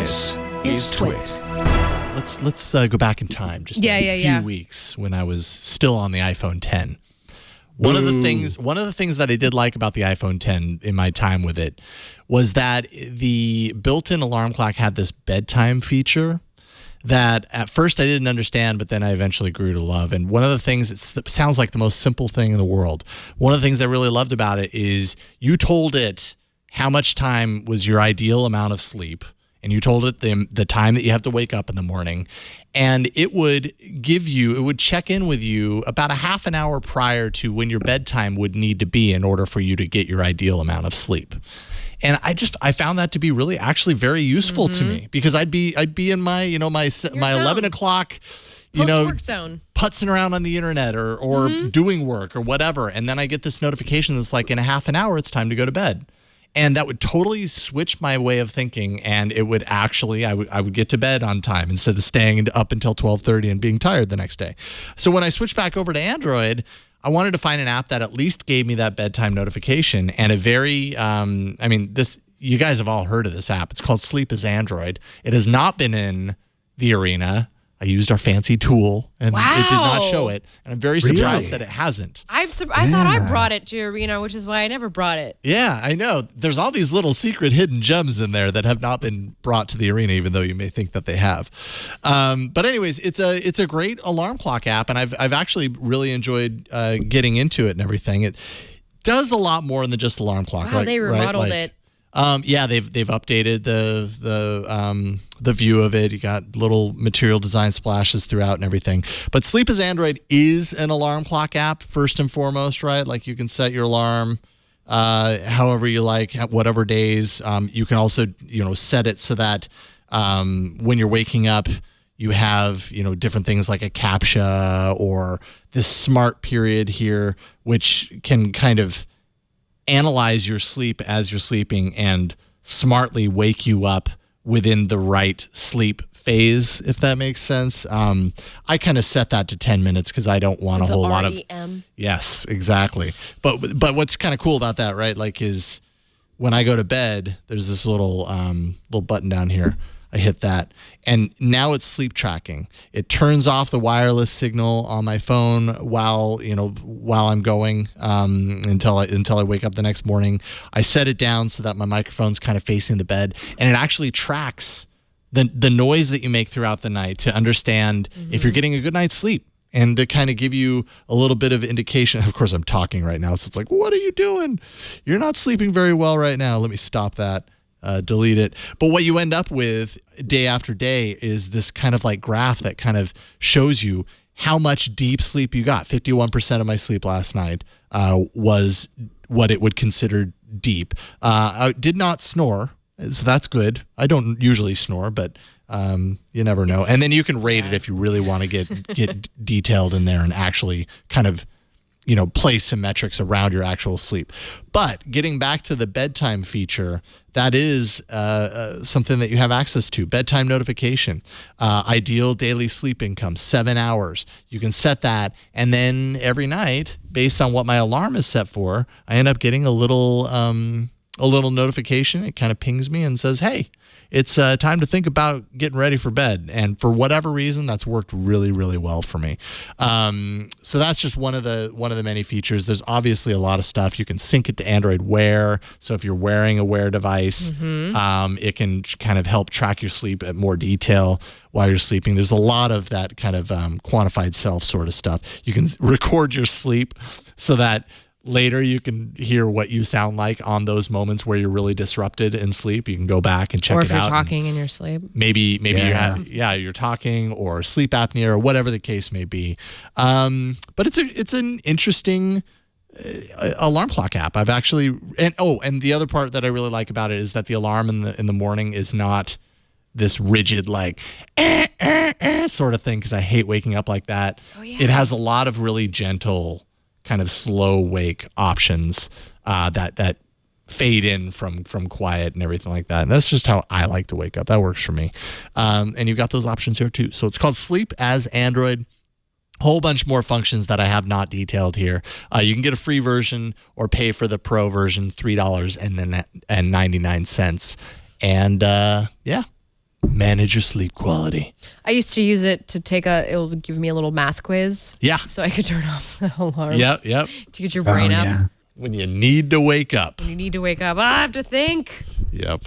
This is TWiT. Let's go back in time just a few weeks when I was still on the iPhone 10. One of the things that I did like about the iPhone 10 in my time with it was that the built-in alarm clock had this bedtime feature that at first I didn't understand, but then I eventually grew to love. And one of the things, it sounds like the most simple thing in the world. One of the things I really loved about it is you told it how much time was your ideal amount of sleep, and you told it the time that you have to wake up in the morning, and it would check in with you about a half an hour prior to when your bedtime would need to be in order for you to get your ideal amount of sleep. And I found that to be really actually very useful to me, because I'd be in my my 11 o'clock post-work zone, putzing around on the internet or doing work or whatever, and then I get this notification that's like, in a half an hour it's time to go to bed. And that would totally switch my way of thinking, and it would actually, I would get to bed on time instead of staying up until 12:30 and being tired the next day. So when I switched back over to Android, I wanted to find an app that at least gave me that bedtime notification, and a very, you guys have all heard of this app. It's called Sleep as Android. It has not been in the arena. I used our fancy tool, and it did not show it. And I'm very surprised that it hasn't. I thought I brought it to Arena, which is why I never brought it. Yeah, I know. There's all these little secret hidden gems in there that have not been brought to the Arena, even though you may think that they have. But anyways, it's a great alarm clock app, and I've actually really enjoyed getting into it and everything. It does a lot more than just alarm clock. Wow, they remodeled it. Yeah, they've updated the view of it. You got little material design splashes throughout and everything. But Sleep as Android is an alarm clock app first and foremost, right? Like, you can set your alarm however you like, at whatever days. You can also set it so that when you're waking up, you have different things like a CAPTCHA or this smart period here, which can kind of analyze your sleep as you're sleeping and smartly wake you up within the right sleep phase, if that makes sense. I kind of set that to 10 minutes because I don't want a whole lot of... Yes, exactly. But what's kind of cool about that, right, like, is when I go to bed, there's this little button down here. I hit that, and now it's sleep tracking. It turns off the wireless signal on my phone while I'm going until I wake up the next morning. I set it down so that my microphone's kind of facing the bed, and it actually tracks the noise that you make throughout the night to understand if you're getting a good night's sleep, and to kind of give you a little bit of indication. Of course, I'm talking right now, so it's like, what are you doing? You're not sleeping very well right now. Let me stop that. Delete it. But what you end up with day after day is this kind of like graph that kind of shows you how much deep sleep you got. 51% of my sleep last night was what it would consider deep. I did not snore, so that's good. I don't usually snore, but you never know. And then you can rate it if you really want to get detailed in there and actually kind of place some metrics around your actual sleep. But getting back to the bedtime feature, that is something that you have access to. Bedtime notification, ideal daily sleep income, 7 hours. You can set that, and then every night, based on what my alarm is set for, I end up getting a little notification. It kind of pings me and says, hey, it's time to think about getting ready for bed. And for whatever reason, that's worked really, really well for me. So that's just one of the many features. There's obviously a lot of stuff. You can sync it to Android Wear. So if you're wearing a Wear device, it can kind of help track your sleep at more detail while you're sleeping. There's a lot of that kind of quantified self sort of stuff. You can record your sleep so that later you can hear what you sound like on those moments where you're really disrupted in sleep. You can go back and check it out. Or if you're talking in your sleep. Maybe you're talking, or sleep apnea, or whatever the case may be. But it's an interesting alarm clock app. I've actually and the other part that I really like about it is that the alarm in the morning is not this rigid like sort of thing, because I hate waking up like that. Oh, yeah. It has a lot of really gentle kind of slow wake options that fade in from quiet and everything like that. And that's just how I like to wake up. That works for me. And you've got those options here too. So it's called Sleep as Android. Whole bunch more functions that I have not detailed here. You can get a free version or pay for the pro version, $3.99. And manage your sleep quality. I used to use it to it'll give me a little math quiz. Yeah. So I could turn off the alarm. Yep. To get your brain up. When you need to wake up. When you need to wake up. I have to think. Yep.